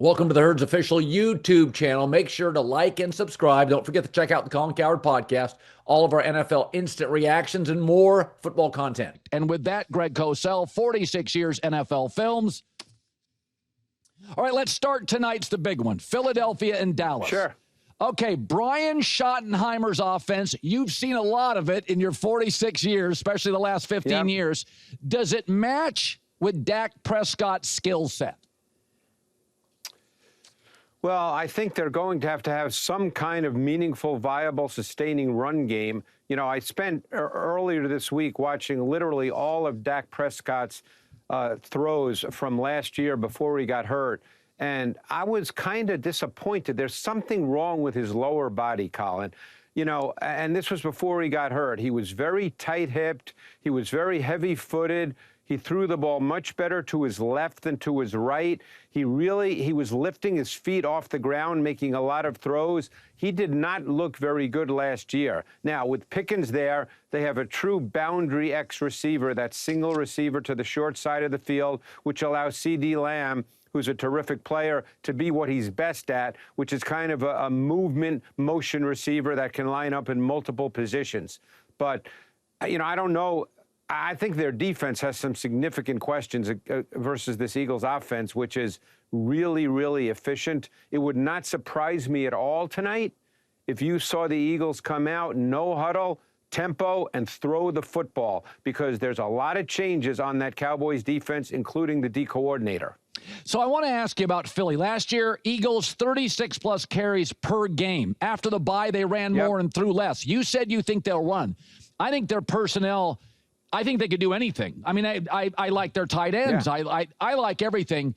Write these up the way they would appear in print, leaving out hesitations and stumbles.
Welcome to the Herd's official YouTube channel. Make sure to like and subscribe. Don't forget to check out the Colin Cowherd podcast, all of our NFL instant reactions, and more football content. And with that, Greg Cosell, 46 years NFL films. All right, let's start tonight's the big one, Philadelphia and Dallas. Sure. Okay, Brian Schottenheimer's offense, you've seen a lot of it in your 46 years, especially the last 15 years. Does it match with Dak Prescott's skill set? Well, I think they're going to have some kind of meaningful, viable, sustaining run game. You know, I spent earlier this week watching literally all of Dak Prescott's throws from last year before he got hurt. And I was kind of disappointed. There's something wrong with his lower body, Colin. You know, and this was before he got hurt. He was very tight-hipped. He was very heavy-footed. He threw the ball much better to his left than to his right. He was lifting his feet off the ground, making a lot of throws. He did not look very good last year. Now, with Pickens there, they have a true boundary X receiver, that single receiver to the short side of the field, which allows C.D. Lamb, who's a terrific player, to be what he's best at, which is kind of a movement, motion receiver that can line up in multiple positions. But, you know, I don't know. I think their defense has some significant questions versus this Eagles offense, which is really, really efficient. It would not surprise me at all tonight if you saw the Eagles come out, no huddle, tempo, and throw the football, because there's a lot of changes on that Cowboys defense, including the D coordinator. So I want to ask you about Philly. Last year, Eagles 36-plus carries per game. After the bye, they ran more and threw less. You said you think they'll run. I think their personnel, I think they could do anything. I mean, I like their tight ends. Yeah. I like everything.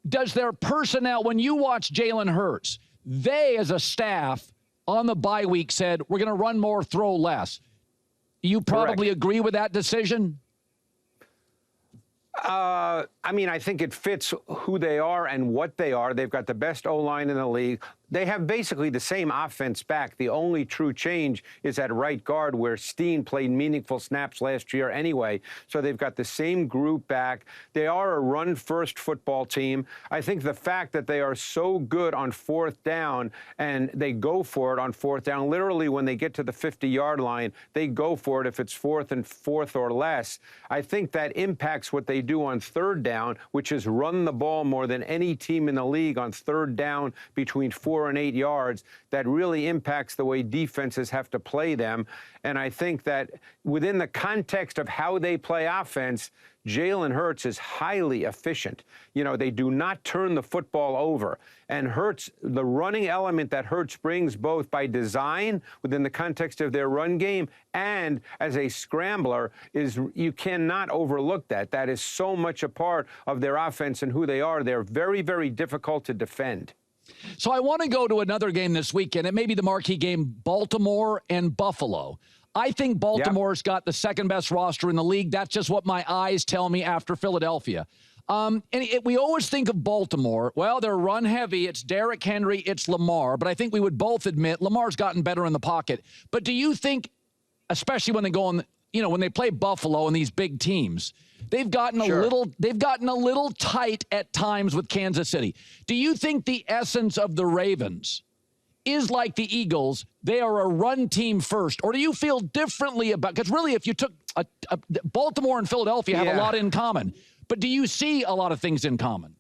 Does their personnel, when you watch Jalen Hurts, they as a staff on the bye week said, we're going to run more, throw less. You probably agree with that decision? I mean, I think it fits who they are and what they are. They've got the best O-line in the league. They have basically the same offense back. The only true change is at right guard, where Steen played meaningful snaps last year anyway. So they've got the same group back. They are a run-first football team. I think the fact that they are so good on fourth down, and they go for it on fourth down, literally when they get to the 50-yard line, they go for it if it's fourth or less. I think that impacts what they do on third down, which is run the ball more than any team in the league on third down between 4 and 8 yards. That really impacts the way defenses have to play them. And I think that within the context of how they play offense, Jalen Hurts is highly efficient. You know, they do not turn the football over. And Hurts, the running element that Hurts brings, both by design within the context of their run game and as a scrambler, is, you cannot overlook that. That is so much a part of their offense and who they are. They're very, very difficult to defend. So I want to go to another game this weekend. It may be the marquee game, Baltimore and Buffalo. I think Baltimore's got the second best roster in the league. That's just what my eyes tell me after Philadelphia. We always think of Baltimore. Well, they're run heavy. It's Derrick Henry. It's Lamar. But I think we would both admit Lamar's gotten better in the pocket. But do you think, especially when they go on, you know, when they play Buffalo and these big teams, they've gotten a little tight at times with Kansas City. Do you think the essence of the Ravens is like the Eagles? They are a run team first, or do you feel differently about? Because really, if you took Baltimore and Philadelphia have a lot in common, but do you see a lot of things in common?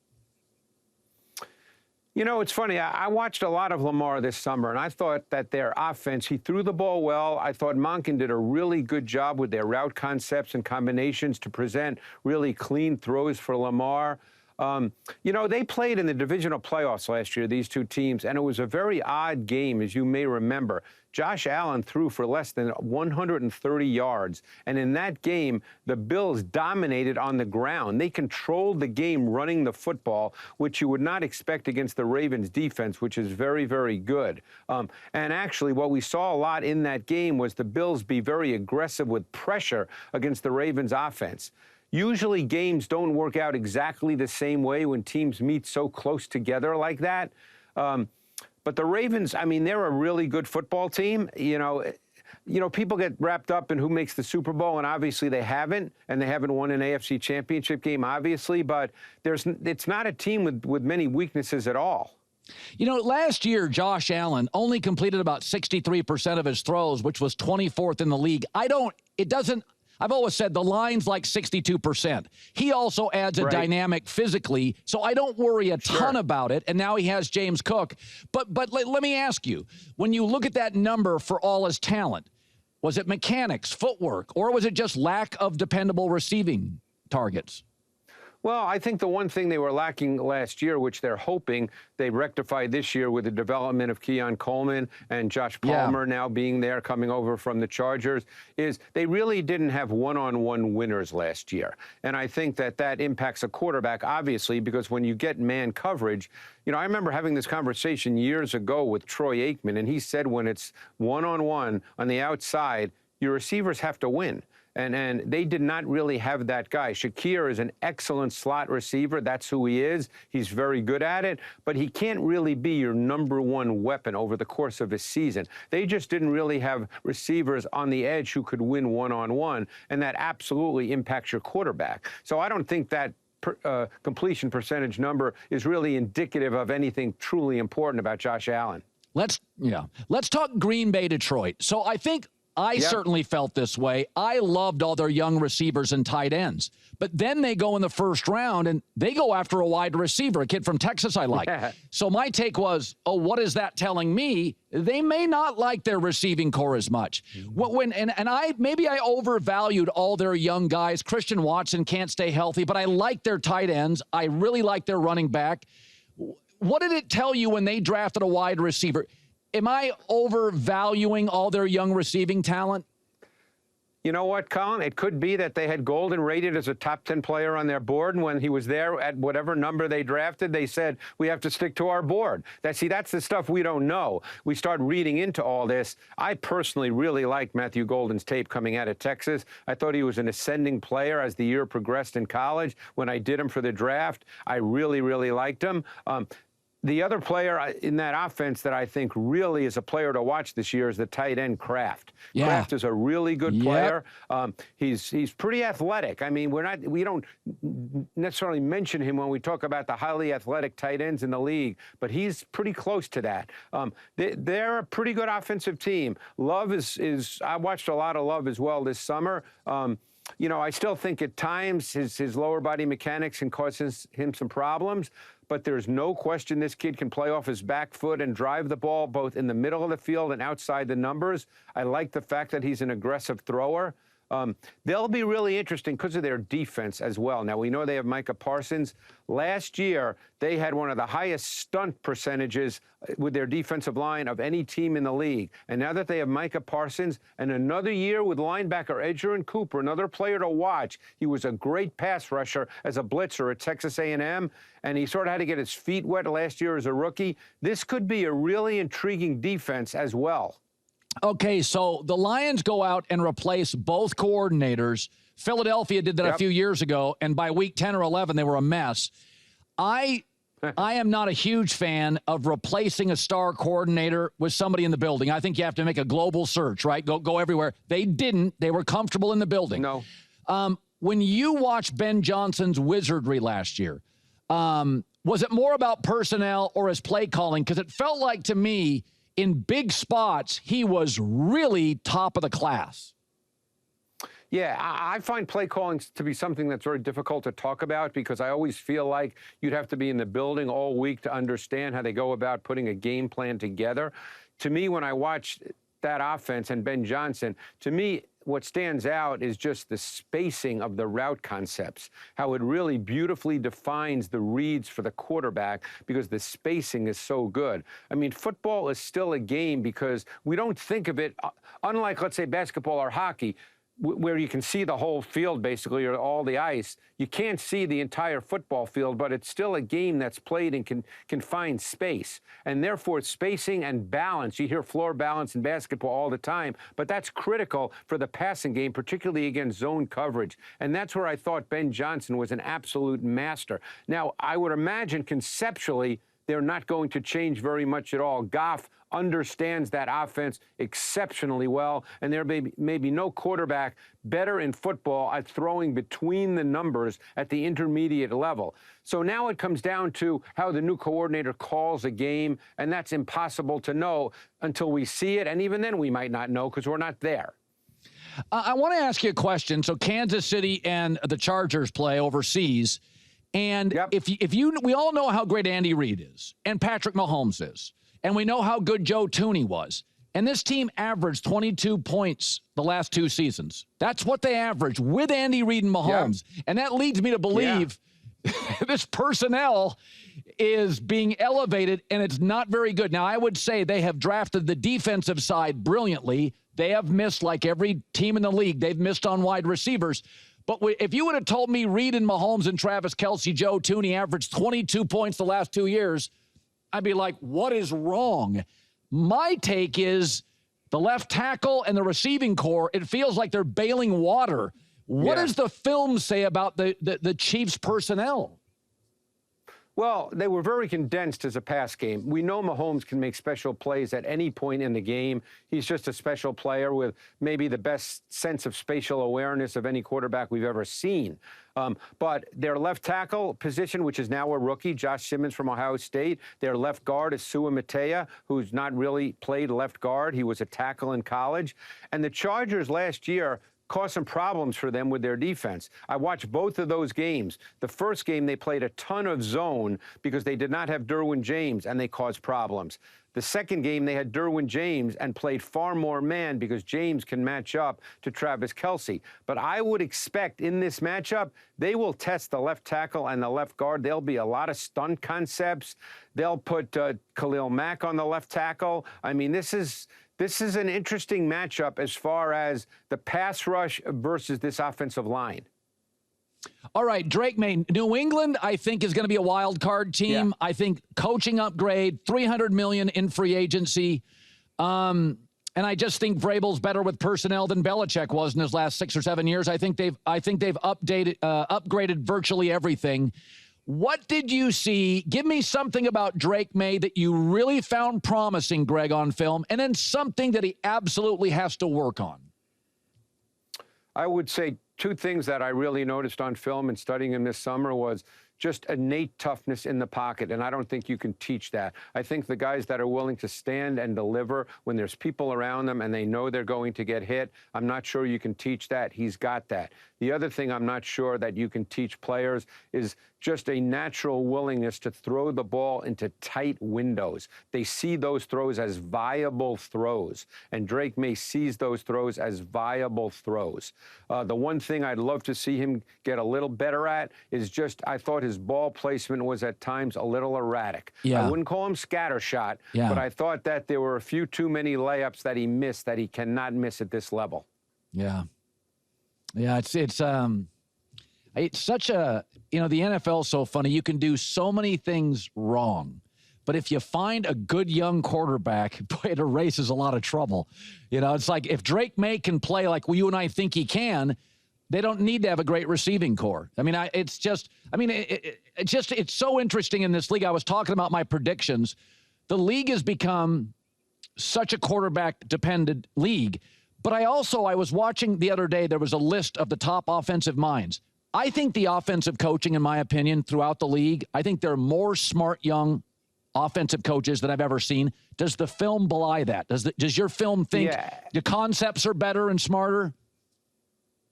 You know, it's funny. I watched a lot of Lamar this summer, and I thought that their offense, he threw the ball well. I thought Monken did a really good job with their route concepts and combinations to present really clean throws for Lamar. You know, they played in the divisional playoffs last year, these two teams, and it was a very odd game, as you may remember. Josh Allen threw for less than 130 yards, and in that game, the Bills dominated on the ground. They controlled the game running the football, which you would not expect against the Ravens' defense, which is very, very good. And actually, what we saw a lot in that game was the Bills be very aggressive with pressure against the Ravens' offense. Usually games don't work out exactly the same way when teams meet so close together like that. But the Ravens, I mean, they're a really good football team. You know, people get wrapped up in who makes the Super Bowl, and obviously they haven't, and they haven't won an AFC championship game, obviously, but it's not a team with many weaknesses at all. Last year, Josh Allen only completed about 63% of his throws, which was 24th in the league. I've always said the line's like 62%. He also adds a dynamic physically, so I don't worry a ton about it. And now he has James Cook. But let me ask you, when you look at that number for all his talent, was it mechanics, footwork, or was it just lack of dependable receiving targets? Well, I think the one thing they were lacking last year, which they're hoping they rectify this year with the development of Keon Coleman and Josh Palmer now being there, coming over from the Chargers, is they really didn't have one-on-one winners last year. And I think that impacts a quarterback, obviously, because when you get man coverage, I remember having this conversation years ago with Troy Aikman, and he said when it's one-on-one on the outside, your receivers have to win. And they did not really have that guy. Shakir is an excellent slot receiver. That's who he is. He's very good at it. But he can't really be your number one weapon over the course of a season. They just didn't really have receivers on the edge who could win one-on-one. And that absolutely impacts your quarterback. So I don't think that completion percentage number is really indicative of anything truly important about Josh Allen. Let's talk Green Bay, Detroit. So I think I certainly felt this way. I loved all their young receivers and tight ends. But then they go in the first round and they go after a wide receiver, a kid from Texas I like. So my take was, what is that telling me? They may not like their receiving core as much. Maybe I overvalued all their young guys. Christian Watson can't stay healthy, but I like their tight ends. I really like their running back. What did it tell you when they drafted a wide receiver? Am I overvaluing all their young receiving talent? You know what, Colin? It could be that they had Golden rated as a top 10 player on their board, and when he was there at whatever number they drafted, they said, we have to stick to our board. That's the stuff we don't know. We start reading into all this. I personally really liked Matthew Golden's tape coming out of Texas. I thought he was an ascending player as the year progressed in college. When I did him for the draft, I really, really liked him. The other player in that offense that I think really is a player to watch this year is the tight end Kraft. Yeah. Kraft is a really good player. He's pretty athletic. I mean, we don't necessarily mention him when we talk about the highly athletic tight ends in the league, but he's pretty close to that. They're a pretty good offensive team. Love is I watched a lot of Love as well this summer. I still think at times his lower body mechanics can cause him some problems, but there's no question this kid can play off his back foot and drive the ball both in the middle of the field and outside the numbers. I like the fact that he's an aggressive thrower. They'll be really interesting because of their defense as well. Now, we know they have Micah Parsons. Last year, they had one of the highest stunt percentages with their defensive line of any team in the league. And now that they have Micah Parsons and another year with linebacker Edgerrin Cooper, another player to watch, he was a great pass rusher as a blitzer at Texas A&M, and he sort of had to get his feet wet last year as a rookie. This could be a really intriguing defense as well. Okay, so the Lions go out and replace both coordinators. Philadelphia did that a few years ago, and by week 10 or 11, they were a mess. I am not a huge fan of replacing a star coordinator with somebody in the building. I think you have to make a global search, right? Go everywhere. They didn't. They were comfortable in the building. No. When you watched Ben Johnson's wizardry last year, was it more about personnel or his play calling? Because it felt like to me, in big spots, he was really top of the class. Yeah, I find play calling to be something that's very difficult to talk about because I always feel like you'd have to be in the building all week to understand how they go about putting a game plan together. To me, when I watch that offense and Ben Johnson, to me, what stands out is just the spacing of the route concepts, how it really beautifully defines the reads for the quarterback because the spacing is so good. I mean, football is still a game because we don't think of it, unlike, let's say, basketball or hockey, where you can see the whole field basically or all the ice. You can't see the entire football field, but it's still a game that's played in confined space. And therefore, spacing and balance. You hear floor balance in basketball all the time, but that's critical for the passing game, particularly against zone coverage. And that's where I thought Ben Johnson was an absolute master. Now, I would imagine conceptually, they're not going to change very much at all. Goff understands that offense exceptionally well, and there may be no quarterback better in football at throwing between the numbers at the intermediate level. So now it comes down to how the new coordinator calls a game, and that's impossible to know until we see it, and even then we might not know because we're not there. I want to ask you a question. So Kansas City and the Chargers play overseas, and we all know how great Andy Reid is and Patrick Mahomes is, and we know how good Joe Thuney was. And this team averaged 22 points the last 2 seasons. That's what they averaged with Andy Reid and Mahomes. Yep. And that leads me to believe this personnel is being elevated, and it's not very good. Now, I would say they have drafted the defensive side brilliantly. They have missed, like every team in the league, they've missed on wide receivers. But if you would have told me Reid and Mahomes and Travis Kelce, Joe Thuney averaged 22 points the last 2 years, I'd be like, what is wrong? My take is the left tackle and the receiving core, it feels like they're bailing water. What does the film say about the Chiefs' personnel? Well, they were very condensed as a pass game. We know Mahomes can make special plays at any point in the game. He's just a special player with maybe the best sense of spatial awareness of any quarterback we've ever seen. But their left tackle position, which is now a rookie, Josh Simmons from Ohio State. Their left guard is Sua Matea, who's not really played left guard. He was a tackle in college. And the Chargers last year caused some problems for them with their defense. I watched both of those games. The first game, they played a ton of zone because they did not have Derwin James, and they caused problems. The second game, they had Derwin James and played far more man because James can match up to Travis Kelce. But I would expect in this matchup, they will test the left tackle and the left guard. There'll be a lot of stunt concepts. They'll put Khalil Mack on the left tackle. I mean, this is an interesting matchup as far as the pass rush versus this offensive line. All right, Drake Maye. New England, I think, is going to be a wild card team. I think coaching upgrade, $300 million in free agency. And I just think Vrabel's better with personnel than Belichick was in his last 6 or 7 years. I think they've upgraded virtually everything. What did you see? Give me something about Drake Maye that you really found promising, Greg, on film, and then something that he absolutely has to work on. I would say 2 things that I really noticed on film and studying him this summer was just innate toughness in the pocket, and I don't think you can teach that. I think the guys that are willing to stand and deliver when there's people around them and they know they're going to get hit, I'm not sure you can teach that. He's got that. The other thing I'm not sure that you can teach players is just a natural willingness to throw the ball into tight windows. They see those throws as viable throws, and Drake Maye sees those throws as viable throws. The one thing I'd love to see him get a little better at is just, I thought his ball placement was at times a little erratic. I wouldn't call him scattershot, but I thought that there were a few too many layups that he missed that he cannot miss at this level. It's such a, the NFL is so funny. You can do so many things wrong, but if you find a good young quarterback, boy, it erases a lot of trouble. It's like if Drake Maye can play like you and I think he can, they don't need to have a great receiving core. I mean, it's so interesting in this league. I was talking about my predictions. The league has become such a quarterback-dependent league. But I was watching the other day, there was a list of the top offensive minds. I think the offensive coaching, in my opinion, throughout the league, I think there are more smart young offensive coaches than I've ever seen. Does the film belie that? Does your film think the concepts are better and smarter?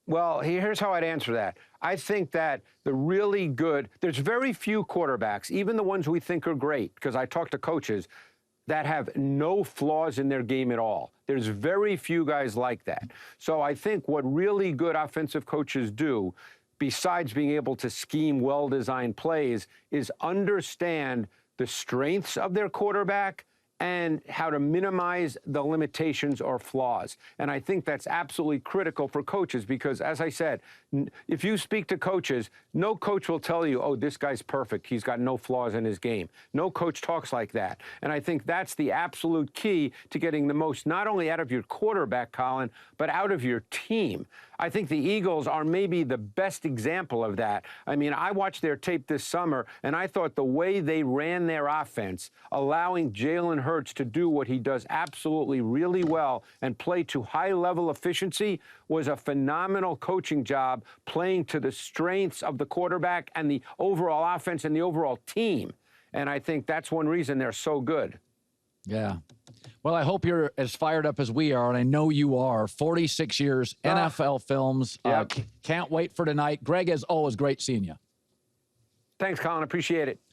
Well, here's how I'd answer that. I think that there's very few quarterbacks, even the ones we think are great, because I talk to coaches, that have no flaws in their game at all. There's very few guys like that. So I think what really good offensive coaches do, besides being able to scheme well-designed plays, is understand the strengths of their quarterback and how to minimize the limitations or flaws. And I think that's absolutely critical for coaches because, as I said, if you speak to coaches, no coach will tell you, oh, this guy's perfect. He's got no flaws in his game. No coach talks like that. And I think that's the absolute key to getting the most not only out of your quarterback, Colin, but out of your team. I think the Eagles are maybe the best example of that. I mean, I watched their tape this summer, and I thought the way they ran their offense, allowing Jalen Hurts to do what he does absolutely really well and play to high-level efficiency, was a phenomenal coaching job, playing to the strengths of the quarterback and the overall offense and the overall team. And I think that's one reason they're so good. Yeah. Well, I hope you're as fired up as we are, and I know you are. 46 years, NFL films. Yep. Can't wait for tonight. Greg, as always, great seeing you. Thanks, Colin. Appreciate it.